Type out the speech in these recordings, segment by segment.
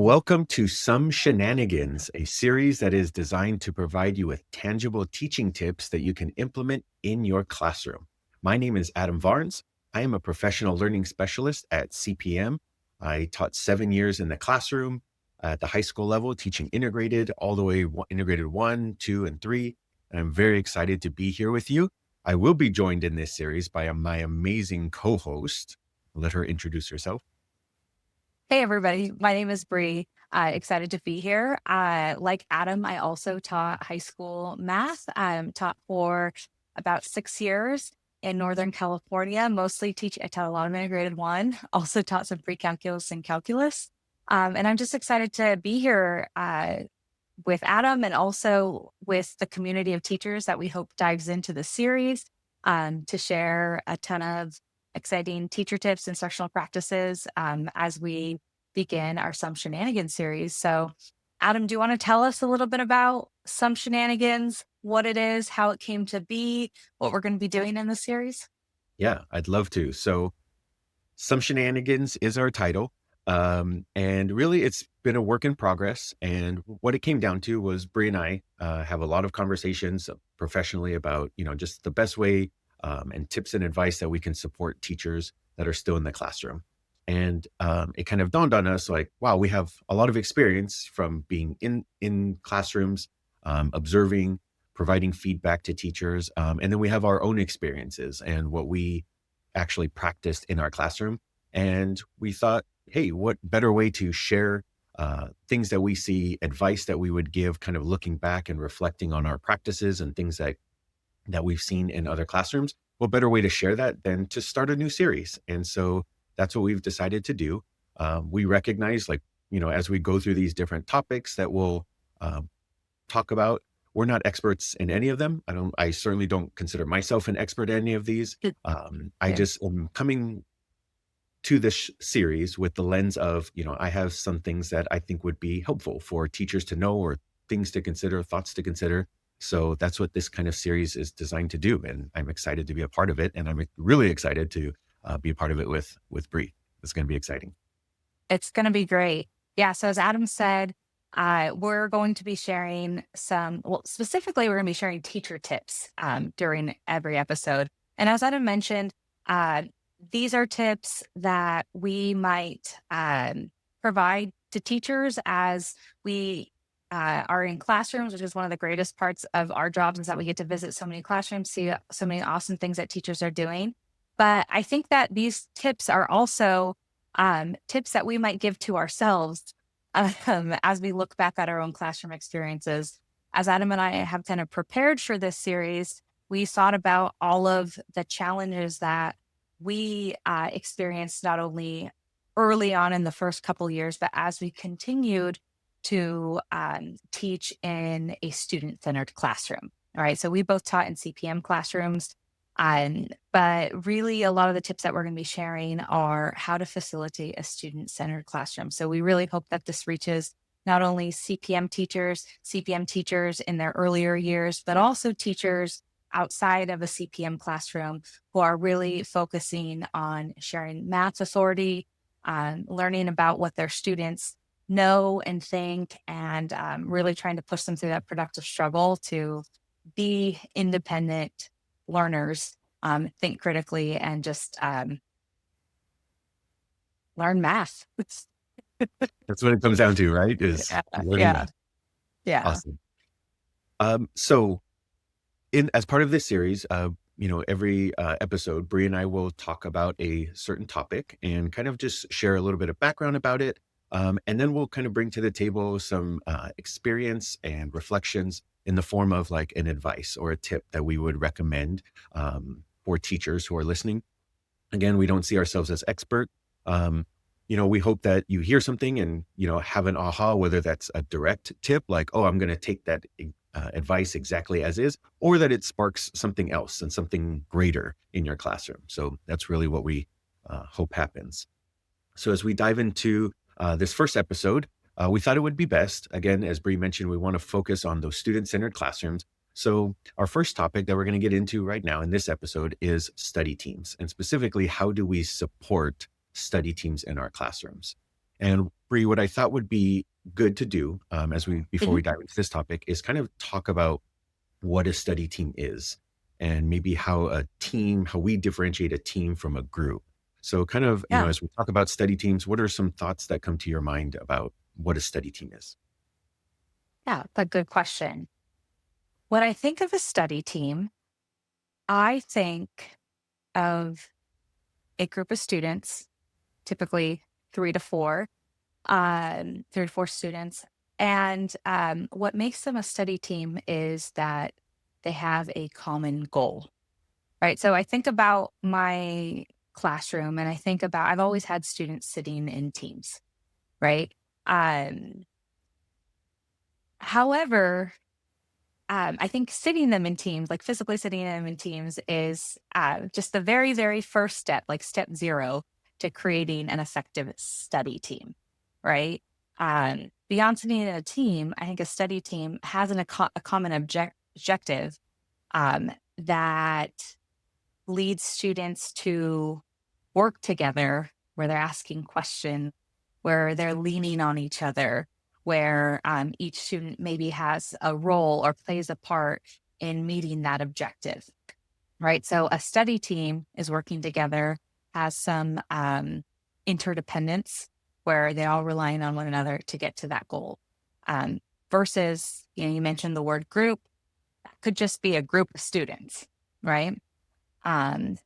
Welcome to Sum Shenanigans, a series that is designed to provide you with tangible teaching tips that you can implement in your classroom. My name is Adam Varnes. I am a professional learning specialist at CPM. I taught 7 years in the classroom at the high school level, teaching integrated all the way integrated 1, 2, and 3. And I'm very excited to be here with you. I will be joined in this series by my amazing co-host. Let her introduce herself. Hey, everybody. My name is Bri. Excited to be here. Like Adam, I also taught high school math. Taught for about 6 years in Northern California. I taught a lot of integrated one. Also taught some pre-calculus and calculus. And I'm just excited to be here with Adam and also with the community of teachers that we hope dives into the series to share a ton of exciting teacher tips, instructional practices as we begin our Sum Shenanigans series. So, Adam, do you want to tell us a little bit about Sum Shenanigans, what it is, how it came to be, what we're going to be doing in the series? Yeah, I'd love to. So Some Shenanigans is our title. And really, it's been a work in progress. And what it came down to was Bri and I have a lot of conversations professionally about, just the best way and tips and advice that we can support teachers that are still in the classroom. And it kind of dawned on us like, wow, we have a lot of experience from being in classrooms, observing, providing feedback to teachers. And then we have our own experiences and what we actually practiced in our classroom. And we thought, hey, what better way to share things that we see, advice that we would give, kind of looking back and reflecting on our practices and things that we've seen in other classrooms. What better way to share that than to start a new series? And so that's what we've decided to do. We recognize, as we go through these different topics that we'll talk about, we're not experts in any of them. I certainly don't consider myself an expert in any of these. I Yeah. just am coming to this series with the lens of, I have some things that I think would be helpful for teachers to know or things to consider, thoughts to consider. So that's what this kind of series is designed to do. And I'm excited to be a part of it. And I'm really excited to be a part of it with Bri. It's going to be exciting. It's going to be great. Yeah. So, as Adam said, we're going to be sharing specifically, we're going to be sharing teacher tips during every episode. And as Adam mentioned, uh, these are tips that we might provide to teachers as we are in classrooms, which is one of the greatest parts of our jobs, is that we get to visit so many classrooms, see so many awesome things that teachers are doing. But I think that these tips are also tips that we might give to ourselves as we look back at our own classroom experiences. As Adam and I have kind of prepared for this series, we thought about all of the challenges that we experienced not only early on in the first couple years, but as we continued to teach in a student-centered classroom. All right, so we both taught in CPM classrooms, but really a lot of the tips that we're going to be sharing are how to facilitate a student-centered classroom. So we really hope that this reaches not only CPM teachers in their earlier years, but also teachers outside of a CPM classroom who are really focusing on sharing math authority, learning about what their students know and think, and really trying to push them through that productive struggle to be independent learners, think critically, and just learn math. That's what it comes down to, right? Is Yeah, learning yeah, math. yeah. Awesome. So as part of this series, every episode, Bri and I will talk about a certain topic and kind of just share a little bit of background about it. And then we'll kind of bring to the table some experience and reflections in the form of like an advice or a tip that we would recommend for teachers who are listening. Again, we don't see ourselves as expert. We hope that you hear something and, have an aha, whether that's a direct tip, like, oh, I'm going to take that advice exactly as is, or that it sparks something else and something greater in your classroom. So that's really what we hope happens. So as we dive into this first episode, we thought it would be best, again, as Bri mentioned, we want to focus on those student-centered classrooms. So our first topic that we're going to get into right now in this episode is study teams, and specifically, how do we support study teams in our classrooms? And Bree, what I thought would be good to do as we before Mhm. we dive into this topic is kind of talk about what a study team is and maybe how we differentiate a team from a group. So kind of, Yeah. as we talk about study teams, what are some thoughts that come to your mind about what a study team is? Yeah. That's a good question. When I think of a study team, I think of a group of students, typically three to four, 3 to 4 students. And what makes them a study team is that they have a common goal, right? So I think about my classroom and I think about, I've always had students sitting in teams, right? Um, However, I think sitting them in teams, like physically sitting them in teams, is just the very, very first step, like step zero to creating an effective study team, right? Beyond sitting in a team, I think a study team has a common objective that leads students to work together, where they're asking questions, where they're leaning on each other, where each student maybe has a role or plays a part in meeting that objective, right? So a study team is working together, has some interdependence where they all relying on one another to get to that goal. Um, Versus, you mentioned the word group, that could just be a group of students, right? And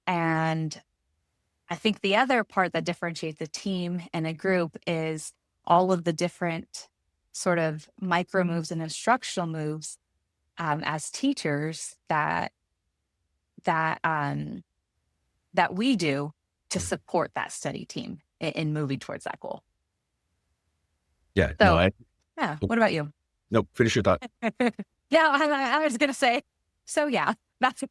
I think the other part that differentiates a team and a group is all of the different sort of micro moves and instructional moves as teachers that that we do to Mhm. support that study team in moving towards that goal. Yeah, no, So, yeah. oh, What about you? no, finish your thought. Yeah, I was gonna say. So yeah, that's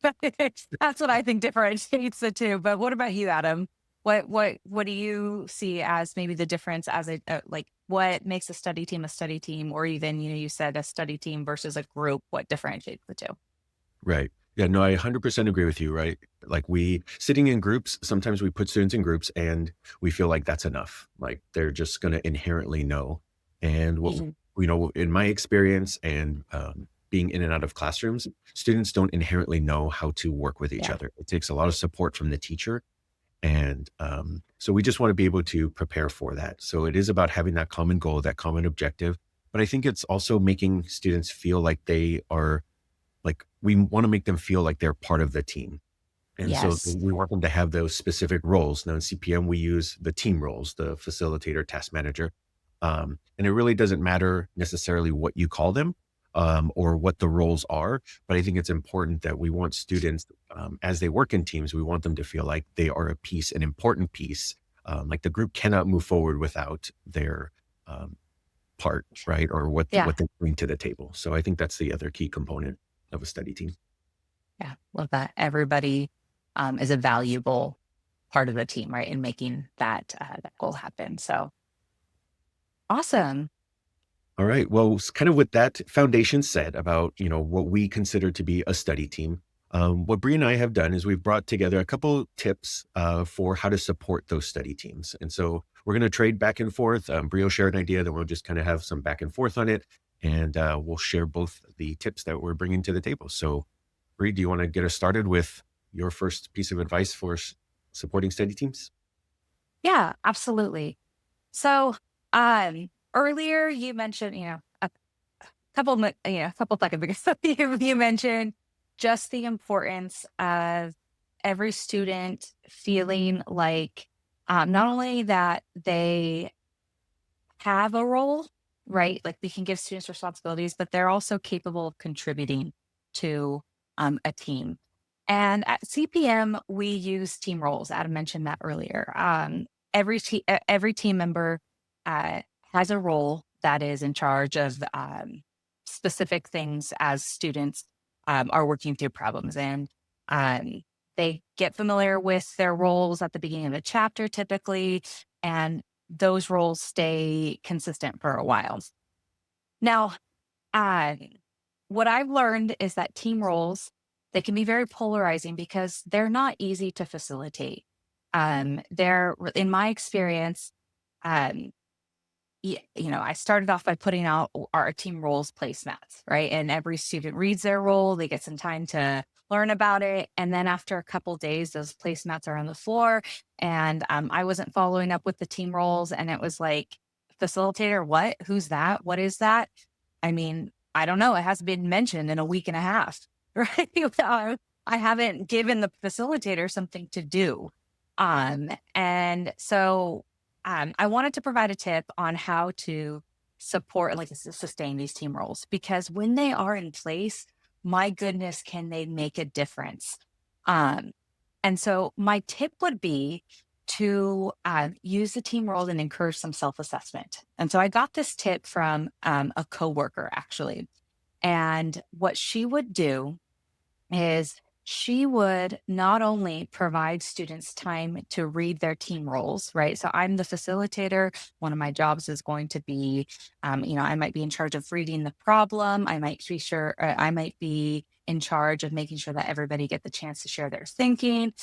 that's what I think differentiates the two. But what about you, Adam? What do you see as maybe the difference as like what makes a study team, or even you said a study team versus a group? What differentiates the two? Right. Yeah, no, I 100% agree with you, right? Like we sitting in groups, sometimes we put students in groups and we feel like that's enough. Like they're just going to inherently know. And Mhm. in my experience and being in and out of classrooms, students don't inherently know how to work with each Yeah. other. It takes a lot of support from the teacher. And so we just want to be able to prepare for that. So it is about having that common goal, that common objective. But I think it's also making students feel like we want to make them feel like they're part of the team. And so Yes. we want them to have those specific roles. Now in CPM, we use the team roles, the facilitator, task manager. And it really doesn't matter necessarily what you call them or what the roles are. But I think it's important that we want students, as they work in teams, we want them to feel like they are a piece, an important piece. Like the group cannot move forward without their um, part, right? Or Yeah. what they bring to the table. So I think that's the other key component of a study team. Yeah. Love that. Everybody is a valuable part of the team, right? In making that goal happen. So awesome. All right. Well, kind of with that foundation set about, what we consider to be a study team, what Bree and I have done is we've brought together a couple tips for how to support those study teams. And so we're going to trade back and forth. Bree will share an idea, then we'll just kind of have some back and forth on it. And we'll share both the tips that we're bringing to the table. So, Bree, do you want to get us started with your first piece of advice for supporting study teams? Yeah, absolutely. So, earlier you mentioned, a a couple seconds ago, you mentioned just the importance of every student feeling like not only that they have a role, right? Like we can give students responsibilities, but they're also capable of contributing to a team. And at CPM, we use team roles. Adam mentioned that earlier. Every team member uh, has a role that is in charge of specific things as students are working through problems, and um, they get familiar with their roles at the beginning of a chapter, typically, and those roles stay consistent for a while. Now, uh, what I've learned is that team roles, they can be very polarizing because they're not easy to facilitate. They're in my experience, um, I started off by putting out our team roles placemats, right? And every student reads their role, they get some time to learn about it. And then after a couple days, those placemats are on the floor. And I wasn't following up with the team roles. And it was like, facilitator, what? Who's that? What is that? I mean, I don't know. It hasn't been mentioned in a week and a half, right? I haven't given the facilitator something to do. And so I wanted to provide a tip on how to support and like sustain these team roles because when they are in place, my goodness, can they make a difference? Um, and so my tip would be to use the team role and encourage some self-assessment. And so I got this tip from a coworker actually. And what she would do is she would not only provide students time to read their team roles, right? So I'm the facilitator. One of my jobs is going to be, I might be in charge of reading the problem. I might be in charge of making sure that everybody get the chance to share their thinking.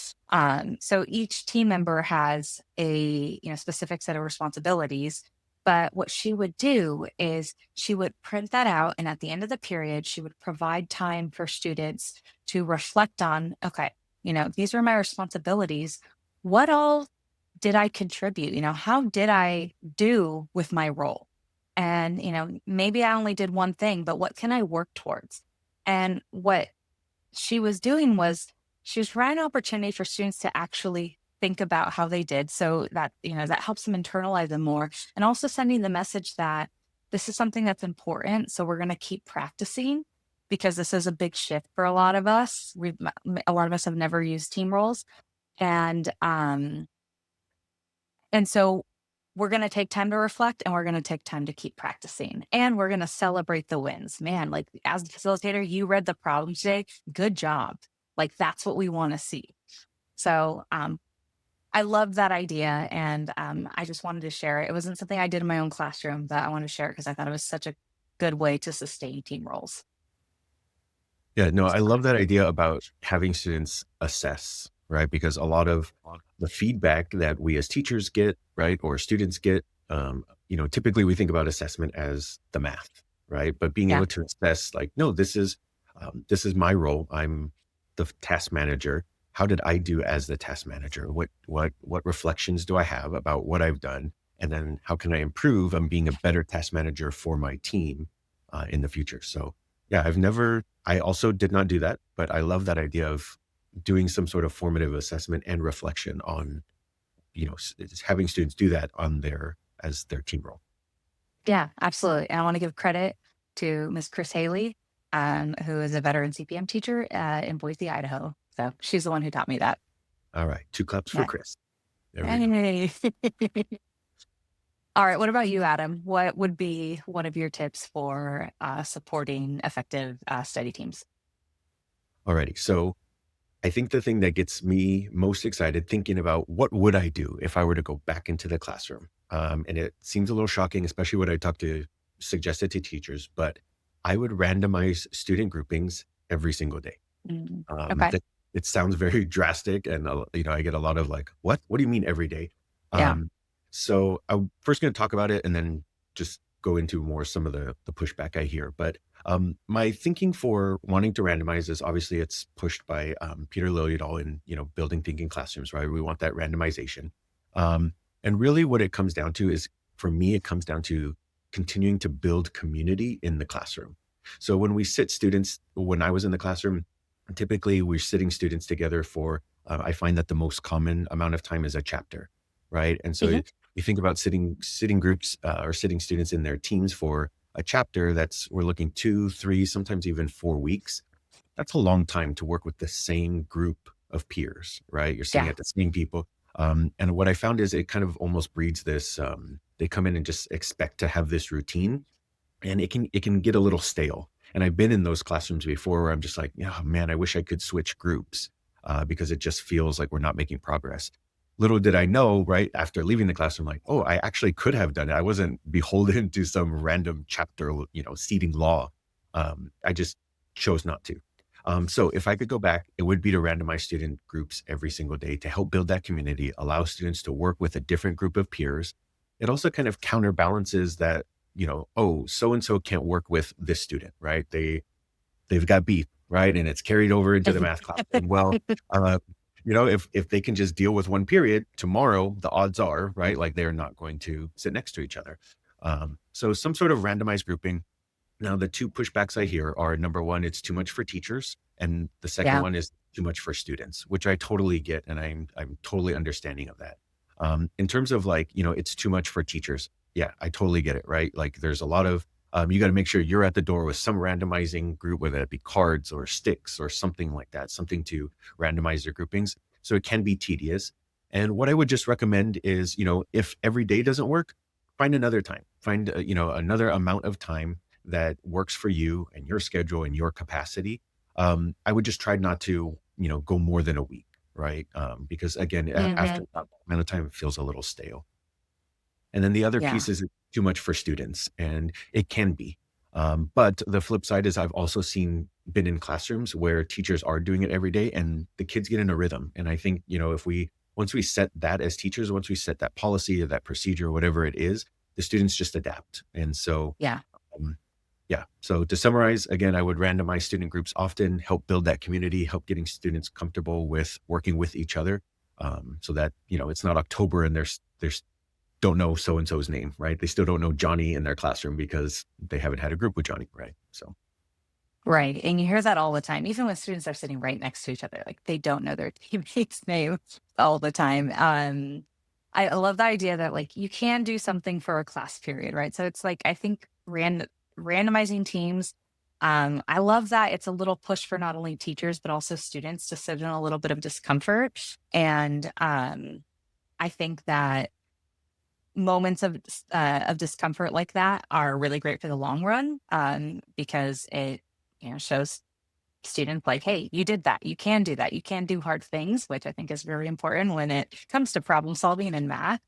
So each team member has a specific set of responsibilities. But what she would do is she would print that out. And at the end of the period, she would provide time for students to reflect on, okay, these were my responsibilities. What all did I contribute? How did I do with my role? And, maybe I only did one thing, but what can I work towards? And what she was doing was she was providing an opportunity for students to actually think about how they did so that, that helps them internalize them more. And also sending the message that this is something that's important. So we're going to keep practicing because this is a big shift for a lot of us. A lot of us have never used team roles. And and so we're going to take time to reflect and we're going to take time to keep practicing and we're going to celebrate the wins. Man, like as a facilitator, you read the problem today. Good job. Like that's what we want to see. So I love that idea. And I just wanted to share it. It wasn't something I did in my own classroom, but I wanted to share it because I thought it was such a good way to sustain team roles. Yeah, no, I love that idea about having students assess, right? Because a lot of the feedback that we as teachers get, right, or students get, typically we think about assessment as the math, right? But being Yeah. able to assess, like, no, this is my role. I'm the task manager. How did I do as the task manager? What reflections do I have about what I've done? And then how can I improve on being a better task manager for my team in the future? So yeah, I also did not do that, but I love that idea of doing some sort of formative assessment and reflection on, having students do that as their team role. Yeah, absolutely. And I want to give credit to Miss Chris Haley, who is a veteran CPM teacher in Boise, Idaho. So she's the one who taught me that. All right. 2 claps for Yeah. Chris. There we go. Hey. All right. What about you, Adam? What would be one of your tips for supporting effective study teams? Alrighty. So I think the thing that gets me most excited thinking about what would I do if I were to go back into the classroom? And it seems a little shocking, especially when I suggested to teachers, but I would randomize student groupings every single day. Okay. It sounds very drastic, and I get a lot of like, "What? What do you mean every day?" Yeah. So I'm first going to talk about it, and then just go into more some of the pushback I hear. But my thinking for wanting to randomize is obviously it's pushed by Peter Liljedahl in building thinking classrooms, right? We want that randomization, and really what it comes down to is, for me, it comes down to continuing to build community in the classroom. So when I was in the classroom, typically we're sitting students together for, I find that the most common amount of time is a chapter, right? And so Mhm. you think about sitting groups or sitting students in their teams for a chapter we're looking 2, 3, sometimes even 4 weeks. That's a long time to work with the same group of peers, right? You're sitting Yeah. at the same people. And what I found is it kind of almost breeds this, they come in and just expect to have this routine, and it can get a little stale. And I've been in those classrooms before where I'm just like, "Oh, man, I wish I could switch groups," because it just feels like we're not making progress. Little did I know, right, after leaving the classroom, like, "Oh, I actually could have done it. I wasn't beholden to some random chapter, seating law." I just chose not to. So if I could go back, it would be to randomize student groups every single day to help build that community, allow students to work with a different group of peers, it also kind of counterbalances that, oh, so and so can't work with this student, right? They've got beef, right? And it's carried over into the math class. And well, uh, if they can just deal with one period tomorrow, the odds are, right, like they're not going to sit next to each other. So some sort of randomized grouping. Now, the two pushbacks I hear are, number one, it's too much for teachers, and the second Yeah. one is too much for students, which I totally get, and I'm totally understanding of that. In terms of like, it's too much for teachers. Yeah, I totally get it, right? Like there's a lot of you got to make sure you're at the door with some randomizing group, whether it be cards or sticks or something like that, something to randomize your groupings. So it can be tedious. And what I would just recommend is, if every day doesn't work, find another time, find, another amount of time that works for you and your schedule and your capacity. I would just try not to, go more than a week, right? Because again, after Hmm. that amount of time, it feels a little stale. And then the other Yeah. piece is too much for students, and it can be. But the flip side is I've also been in classrooms where teachers are doing it every day and the kids get in a rhythm. And I think, once we set that as teachers, once we set that policy or that procedure, whatever it is, the students just adapt. And so, Yeah. um, yeah. So to summarize, again, I would randomize student groups often, help build that community, help getting students comfortable with working with each other. So that, it's not October and there's don't know so and so's name, right? They still don't know Johnny in their classroom because they haven't had a group with Johnny, right? So, Right. And you hear that all the time, even when students are sitting right next to each other, like they don't know their teammate's name all the time. I love the idea that like you can do something for a class period, right? So it's like I think randomizing teams. I love that it's a little push for not only teachers but also students to sit in a little bit of discomfort. And I think that moments of discomfort like that are really great for the long run, because it shows students like, hey, you did that, you can do that, you can do hard things, which I think is very important when it comes to problem solving in math.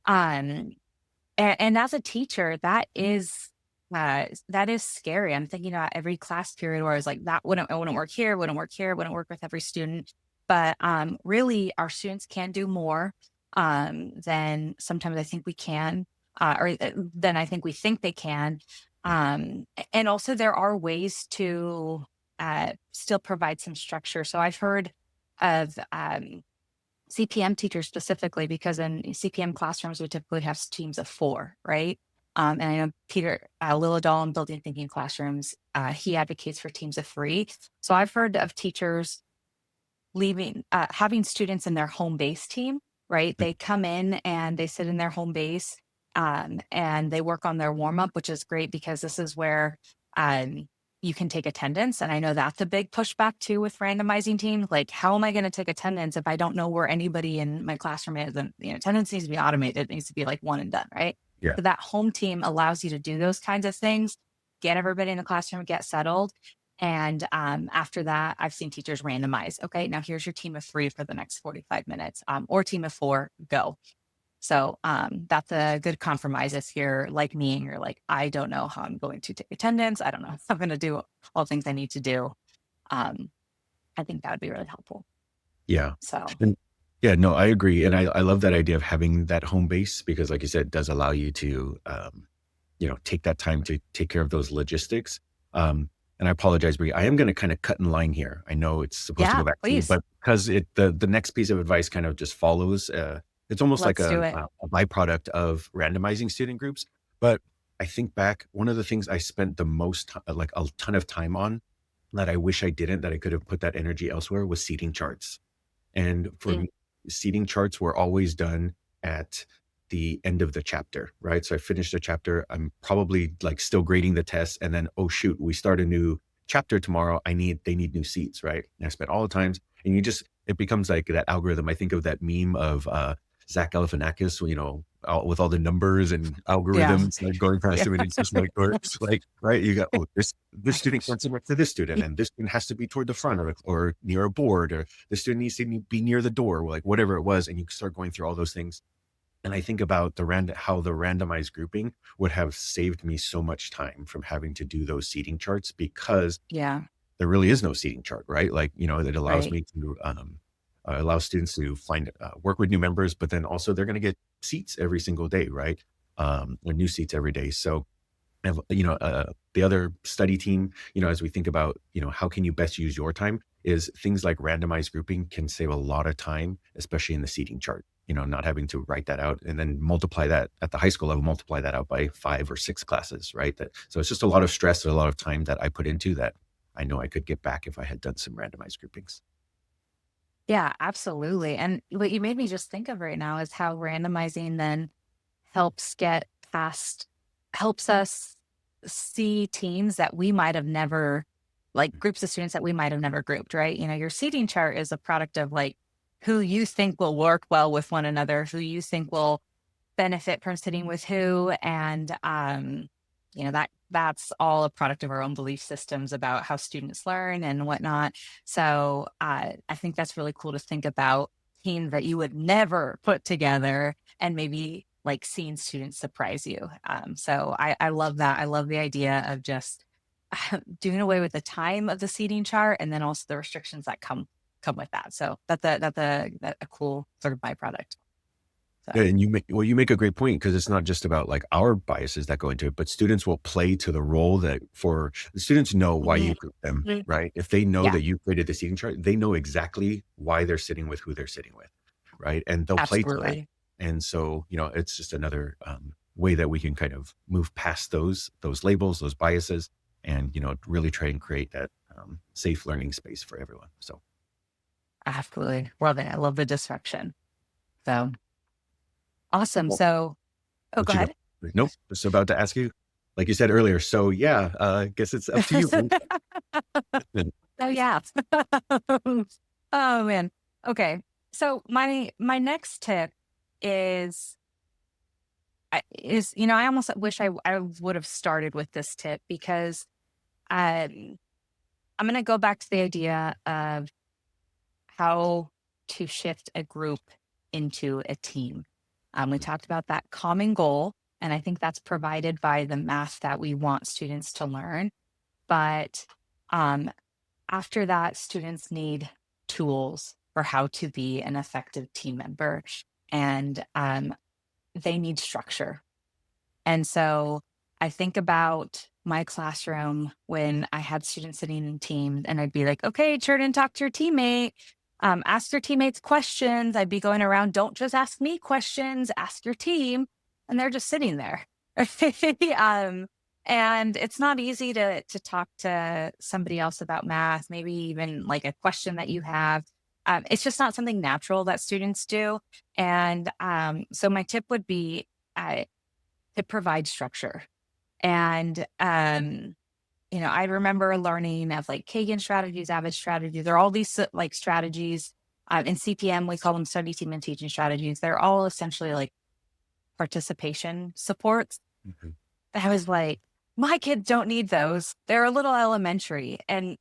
um and as a teacher, that is scary. I'm thinking about every class period where I was like, that wouldn't work here, wouldn't work here, wouldn't work with every student. But really, our students can do more than sometimes I think we can, or than I think we think they can. And also, there are ways to still provide some structure. So I've heard of CPM teachers specifically, because in CPM classrooms, we typically have teams of four, right? And I know Peter Lilladall in Building Thinking Classrooms, he advocates for teams of three. So I've heard of teachers having students in their home base team, right? They come in and they sit in their home base, and they work on their warm up, which is great because this is where um, you can take attendance. And I know that's a big pushback too with randomizing teams. Like, how am I going to take attendance if I don't know where anybody in my classroom is? And attendance needs to be automated. It needs to be like one and done, right? yeah. So that home team allows you to do those kinds of things, get everybody in the classroom, get settled. And after that, I've seen teachers randomize. Okay, now here's your team of three for the next 45 minutes, or team of four, go. So that's a good compromise if you're like me and you're like, I don't know how I'm going to take attendance. I don't know if I'm going to do all the things I need to do. Um, I think that would be really helpful. Yeah. So, And yeah, no, I agree. And I love that idea of having that home base because like you said, it does allow you to, take that time to take care of those logistics. And I apologize, Brie. I am going to kind of cut in line here. I know it's supposed to yeah, go back to you, please, but because the next piece of advice kind of just follows, it's almost like let's do it. a byproduct of randomizing student groups. But I think back, one of the things I spent the most, like a ton of time on that I wish I didn't, that I could have put that energy elsewhere was seating charts. And for Mm, me, seating charts were always done at the end of the chapter, right? So I finished the chapter. I'm probably like still grading the test. And then, oh shoot, we start a new chapter tomorrow. They need new seats, right? And I spent all the times and it becomes like that algorithm. I think of that meme of Zach Galifianakis, with all the numbers and yeah, algorithms like going past yeah, him and it's just like, or, like, right. You got, oh, this student can't sit next to this student and this student has to be toward the front or near a board or the student needs to be near the door, like whatever it was. And you start going through all those things. And I think about how the randomized grouping would have saved me so much time from having to do those seating charts because yeah, there really is no seating chart, right? Like, it allows right. me to allow students to work with new members, but then also they're going to get seats every single day, right? Or new seats every day. So and, the other study team, as we think about, how can you best use your time is things like randomized grouping can save a lot of time, especially in the seating chart, not having to write that out and then multiply that at the high school level, multiply that out by 5 or 6 classes, right? So it's just a lot of stress and a lot of time that I put into that. I know I could get back if I had done some randomized groupings. Yeah, absolutely. And what you made me just think of right now is how randomizing then helps get past helps us see teams that we might have never like groups of students that we might have never grouped, right? Your seating chart is a product of like who you think will work well with one another, who you think will benefit from sitting with who, and that's all a product of our own belief systems about how students learn and whatnot. So I think that's really cool to think about teams that you would never put together and maybe like seeing students surprise you. So I love that. I love the idea of just doing away with the time of the seating chart and then also the restrictions that come with that. So that's a cool sort of byproduct. Yeah, So and you make a great point because it's not just about like our biases that go into it, but students will play to the role that for the students know why Mhm. you group them, Mhm. right? If they know Yeah, that you created the seating chart, they know exactly why they're sitting with who they're sitting with, right? And they'll play to that. absolutely. And so, it's just another way that we can kind of move past those labels, those biases, and really try and create that safe learning space for everyone. So, Absolutely. Love it. I love the disruption. So awesome. well, So, oh, go what you got? ahead. Nope, just about to ask you, like you said earlier. So yeah, I guess it's up to you. Oh, yeah. Oh, man. Okay. So my next tip is I almost wish I would have started with this tip because um, I'm going to go back to the idea of how to shift a group into a team. We talked about that common goal, and I think that's provided by the math that we want students to learn. But um, after that, students need tools for how to be an effective team member, and they need structure. And so I think about my classroom when I had students sitting in teams, and I'd be like, okay, turn and talk to your teammate. Ask your teammates questions. I'd be going around, don't just ask me questions, ask your team. And they're just sitting there. um, and it's not easy to talk to somebody else about math, maybe even like a question that you have. It's just not something natural that students do. And so my tip would be uh, to provide structure. And, I remember learning of like Kagan strategies, Avid strategies. There are all these like strategies. In CPM, we call them study team and teaching strategies. They're all essentially like participation supports. Mhm. And I was like, my kids don't need those. They're a little elementary. And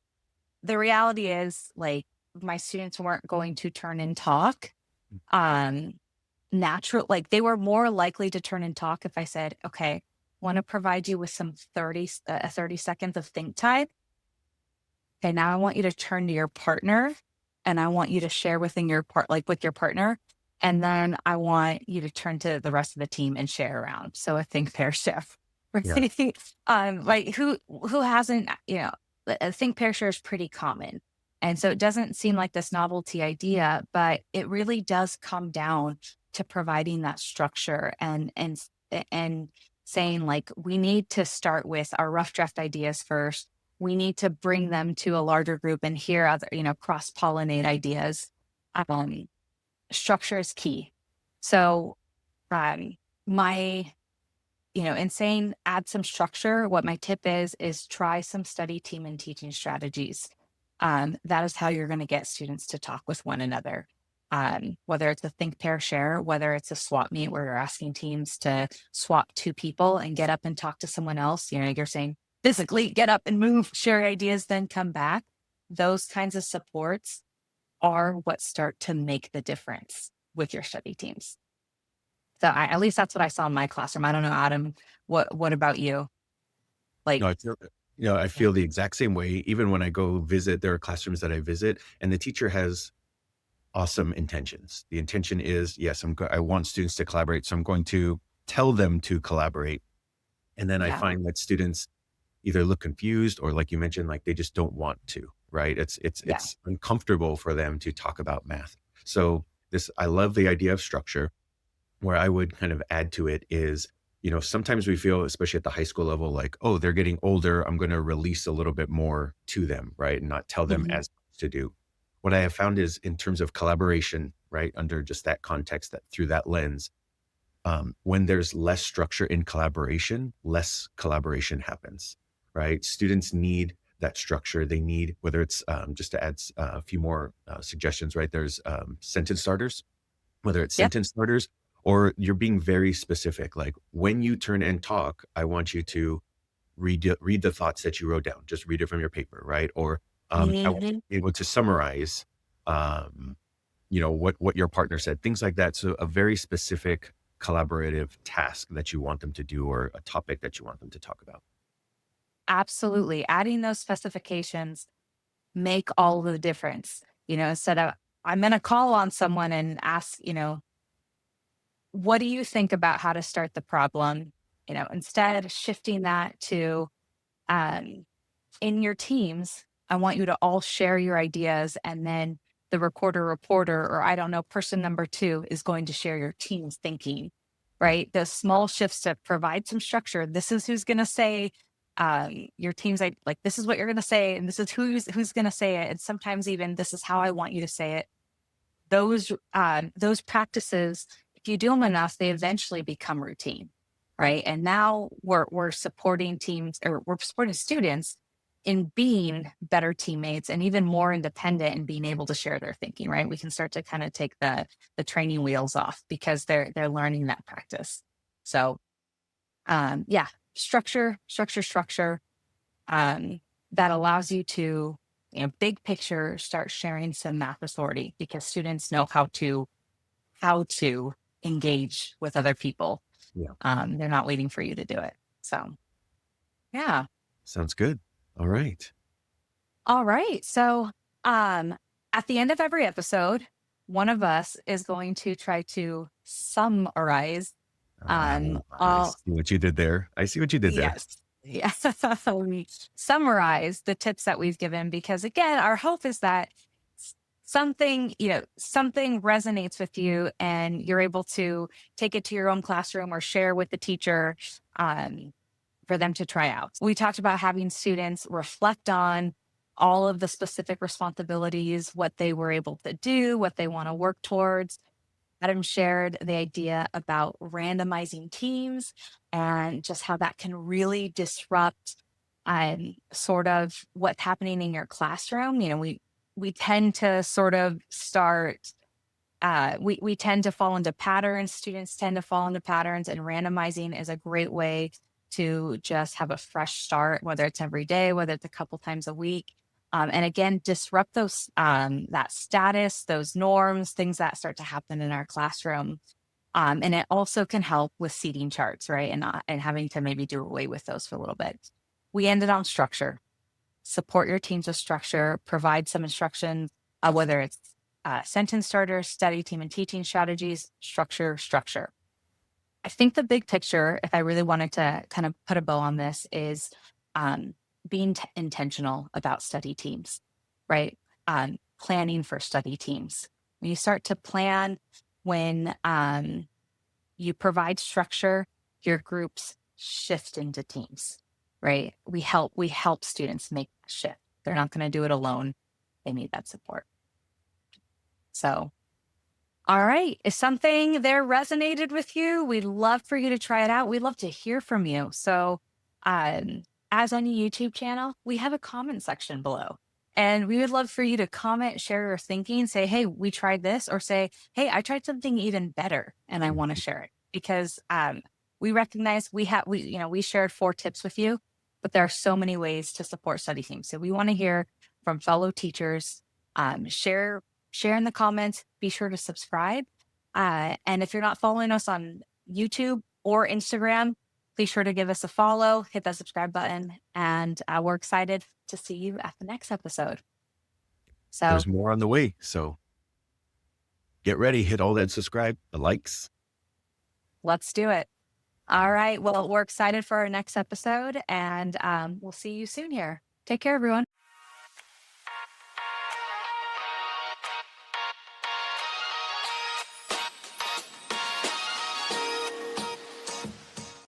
the reality is, like, my students weren't going to turn and talk. Um, Natural like, they were more likely to turn and talk if I said, "Okay, wanna provide you with some 30 seconds of think time. Okay, now I want you to turn to your partner, and I want you to share within your with your partner, and then I want you to turn to the rest of the team and share around." So a think, pair, shift. Yeah, Right? Like, who hasn't, a think, pair, share is pretty common, and so it doesn't seem like this novelty idea, but it really does come down to providing that structure and saying, like, we need to start with our rough draft ideas first. We need to bring them to a larger group and hear other, cross pollinate ideas. Um, Structure is key. So, um, my, in saying add some structure, what my tip is try some study team and teaching strategies. That is how you're going to get students to talk with one another. Whether it's a think, pair, share, whether it's a swap meet where you're asking teams to swap two people and get up and talk to someone else, you're saying physically get up and move, share ideas, then come back. Those kinds of supports are what start to make the difference with your study teams. So at least that's what I saw in my classroom. I don't know, Adam, what about you? Like, no, I yeah. feel the exact same way. Even when I go visit, there are classrooms that I visit, and the teacher has awesome intentions. The intention is, yes, I want students to collaborate, so I'm going to tell them to collaborate. And then I Yeah. find that students either look confused or, like you mentioned, like they just don't want to, right? Yeah. It's uncomfortable for them to talk about math. So I love the idea of structure. Where I would kind of add to it is, sometimes we feel, especially at the high school level, like, oh, they're getting older. I'm going to release a little bit more to them, right? And not tell them Mhm. as much to do. What I have found is in terms of collaboration, right? Under just that context, that through that lens, when there's less structure in collaboration, less collaboration happens, right? Students need that structure. They need, whether it's just to add a few more suggestions, right? There's sentence starters, whether it's Yep. sentence starters or you're being very specific. Like when you turn and talk, I want you to read the thoughts that you wrote down. Just read it from your paper, right? Or I want you Mhm. to be able to summarize, um, what your partner said, things like that. So a very specific collaborative task that you want them to do or a topic that you want them to talk about. Absolutely. Adding those specifications make all the difference. Instead of I'm going to call on someone and ask, what do you think about how to start the problem? Instead shifting that to um, in your teams, I want you to all share your ideas and then the reporter, or I don't know, person number two is going to share your team's thinking, Yeah. right? Those small shifts to provide some structure. This is who's going to say, your team's like, this is what you're going to say, and this is who's going to say it. And sometimes even this is how I want you to say it. Those practices, if you do them enough, they eventually become routine, right? And now we're supporting teams, or we're supporting students in being better teammates and even more independent and being able to share their thinking, right? We can start to kind of take the training wheels off because they're learning that practice. So yeah, structure, um, that allows you to, big picture, start sharing some math authority because students know how to engage with other people. Yeah. They're not waiting for you to do it. So yeah. Sounds good. All right. All right. So um at the end of every episode, one of us is going to try to summarize Ah, I all. see what you did there. I see what you did there. Yes. Yes. We summarize the tips that we've given because again, our hope is that something resonates with you and you're able to take it to your own classroom or share with the teacher um, for them to try out. We talked about having students reflect on all of the specific responsibilities, what they were able to do, what they want to work towards. Adam shared the idea about randomizing teams and just how that can really disrupt sort of what's happening in your classroom. We tend to sort of start we tend to fall into patterns. Students tend to fall into patterns, and randomizing is a great way to just have a fresh start, whether it's every day, whether it's a couple times a week. And again, disrupt those that status, those norms, things that start to happen in our classroom. And it also can help with seating charts, right? And having to maybe do away with those for a little bit. We ended on structure. Support your teams with structure, provide some instruction, whether it's sentence starters, study team and teaching strategies, structure. I think the big picture, if I really wanted to kind of put a bow on this, is um, being intentional about study teams, right? Planning for study teams. When you start to plan, when you provide structure, your groups shift into teams, right? We help students make that shift. They're not going to do it alone. They need that support. So, all right. If something there resonated with you, we'd love for you to try it out. We'd love to hear from you. So, um, as on your YouTube channel, we have a comment section below. And we would love for you to comment, share your thinking, say, hey, we tried this, or say, hey, I tried something even better and I want to share it. Because we recognize we shared 4 tips with you, but there are so many ways to support study teams. So we want to hear from fellow teachers. Share in the comments. Be sure to subscribe. And if you're not following us on YouTube or Instagram, be sure to give us a follow, hit that subscribe button, and we're excited to see you at the next episode. So, There's more on the way. So Get ready, hit all that subscribe, the likes. Let's do it. All right. Well, we're excited for our next episode and we'll see you soon here. Take care, everyone.